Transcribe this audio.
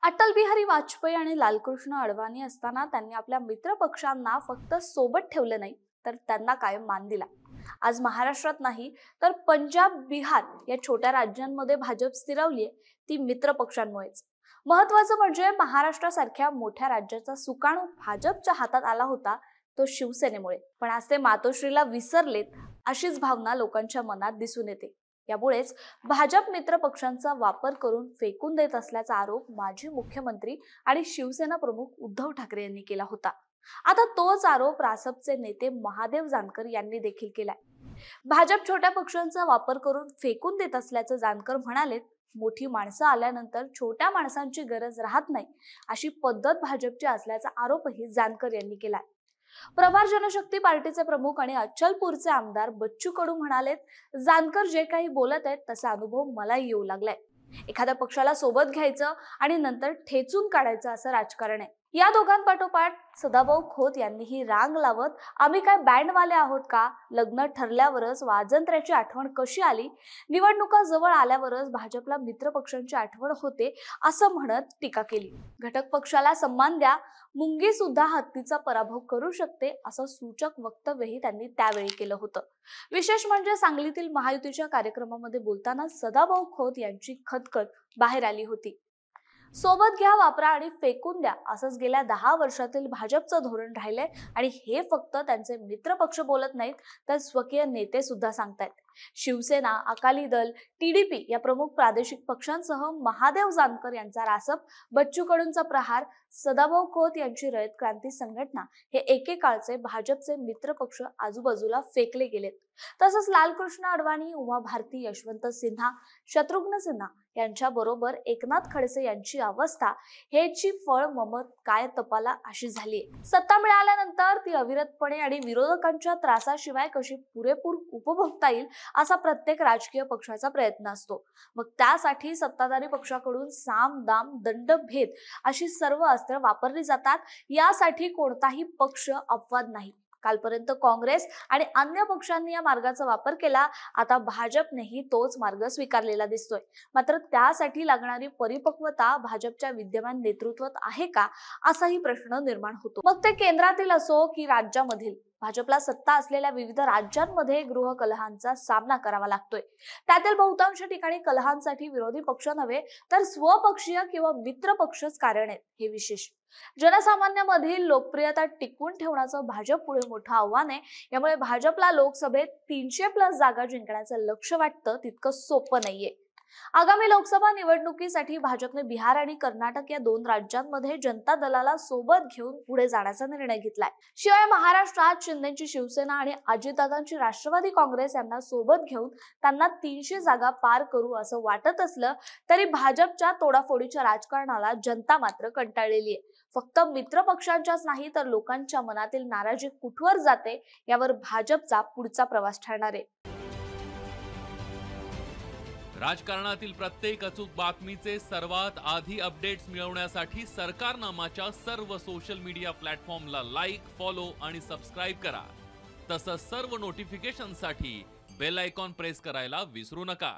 अटल बिहारी वाजपेयी आणि लालकृष्ण अडवाणी असताना त्यांनी आपल्या मित्र पक्षांना फक्त सोबत ठेवले नाही, तर त्यांना कायम मान दिला. आज महाराष्ट्रात नाही तर पंजाब, बिहार या छोट्या राज्यांमध्ये भाजप स्थिरावलीये, ती मित्र पक्षांमुळेच. महत्वाचं म्हणजे महाराष्ट्रासारख्या मोठ्या राज्याचा सुकाणू भाजपच्या हातात आला होता, तो शिवसेनेमुळे. पण आज ते मातोश्रीला विसरलेत, अशीच भावना लोकांच्या मनात दिसून येते. यामुळेच भाजप मित्र पक्षांचा वापर करून फेकून देत असल्याचा आरोप माजी मुख्यमंत्री आणि शिवसेना प्रमुख उद्धव ठाकरे यांनी केला होता. आता तोच आरोप रासपचे नेते महादेव जानकर यांनी देखील केलाय. भाजप छोट्या पक्षांचा वापर करून फेकून देत असल्याचं जानकर म्हणालेत. मोठी माणसं आल्यानंतर छोट्या माणसांची गरज राहत नाही, अशी पद्धत भाजपची असल्याचा आरोपही जानकर यांनी केलाय. प्रभार जनशक्ती पार्टीचे प्रमुख आणि अचलपूरचे आमदार बच्चू कडू म्हणालेत, जानकर जे काही बोलत आहेत तसा अनुभव मलाही येऊ लागलाय. एखाद्या पक्षाला सोबत घ्यायचं आणि नंतर ठेचून काढायचं असं राजकारण आहे. या दोघांपाठोपाठ सदाभाऊ खोत यांनीही रांग लावत, आम्ही काय बँडवाले आहोत का? लग्न ठरल्यावरच वाजंत्र्याची आठवण कशी आली? निवडणुका जवळ आल्यावरच भाजपला मित्र पक्षांची आठवण होते, असं म्हणत टीका केली. घटक पक्षाला सन्मान द्या, मुंगी सुद्धा हत्तीचा पराभव करू शकते, असं सूचक वक्तव्यही त्यांनी त्यावेळी केलं होतं. विशेष म्हणजे सांगलीतील महायुतीच्या कार्यक्रमामध्ये बोलताना सदाभाऊ खोत यांची खदखद बाहेर आली होती. सोबत घ्या, वापरा आणि फेकून द्या, असंच गेल्या 10 वर्षातील भाजपचं धोरण राहिलंय. आणि हे फक्त त्यांचे मित्र पक्ष बोलत नाहीत, तर स्वकीय नेते सुद्धा सांगतायत. शिवसेना, अकाली दल, टीडीपी या प्रमुख प्रादेशिक पक्षांसह महादेव जानकर यांचा रासप, बच्चू कडूंचा प्रहार, सदाभाऊ खोत यांची रयत क्रांती संघटना हे एकेकाळचे भाजपचे मित्र पक्ष आजूबाजूला फेकले गेलेत. तसंच लालकृष्ण अडवाणी, उमा भारती, यशवंत सिन्हा, शत्रुघ्न सिन्हा यांच्या बरोबर एकनाथ खडसे यांची अवस्था हेची फळ ममत काय तपाला अशी झालीये. सत्ता मिळाल्यानंतर ती अविरतपणे आणि विरोधकांच्या त्रासाशिवाय कशी पुरेपूर उपभोगता येईल असा प्रत्येक राजकीय पक्षाचा प्रयत्न असतो. मग त्यासाठी सत्ताधारी पक्षाकडून साम, दाम, दंड, भेद अशी सर्व अस्त्र वापरली जातात. यासाठी कोणताही पक्ष अपवाद नाही. कालपर्यंत काँग्रेस आणि अन्य पक्षांनी या मार्गाचा वापर केला, आता भाजपनेही तोच मार्ग स्वीकारलेला दिसतोय. मात्र त्यासाठी लागणारी परिपक्वता भाजपच्या विद्यमान नेतृत्वात आहे का, असाही प्रश्न निर्माण होतो. मग ते केंद्रातील असो की राज्यामधील. भाजपला सत्ता असलेल्या विविध राज्यांमध्ये गृह कलहांचा सामना करावा लागतोय. त्यातील बहुतांश ठिकाणी कलहांसाठी विरोधी पक्ष नव्हे, तर स्वपक्षीय किंवा मित्र पक्षच कारण आहेत. हे विशेष. जनसामान्यांमधील लोकप्रियता टिकवून ठेवण्याचं भाजप पुढे मोठं आव्हान आहे. यामुळे भाजपला लोकसभेत 300+ जागा जिंकण्याचं लक्ष्य वाटतं तितकं सोपं नाहीये. आगामी लोकसभा निवडणुकीसाठी भाजपने बिहार आणि कर्नाटक या 2 राज्यांमध्ये जनता दलाला सोबत घेऊन पुढे जाण्याचा निर्णय घेतलाय. शिवाय महाराष्ट्रात शिंदेची शिवसेना आणि अजितदादांची राष्ट्रवादी काँग्रेस यांना सोबत घेऊन त्यांना 300 जागा पार करू असं वाटत असलं तरी भाजपच्या तोडाफोडीच्या राजकारणाला जनता मात्र कंटाळलेली आहे. फक्त मित्र पक्षांच्याच नाही तर लोकांच्या मनातील नाराजी कुठवर जाते यावर भाजपचा पुढचा प्रवास ठरणार आहे. राजकारणातील प्रत्येक अचूक बातमीचे सर्वात आधी अपडेट्स मिळवण्यासाठी सरकारनामाच्या सर्व सोशल मीडिया प्लॅटफॉर्मला लाईक, फॉलो आणि सबस्क्राईब करा. तसंच सर्व नोटिफिकेशनसाठी बेल आयकॉन प्रेस करायला विसरू नका.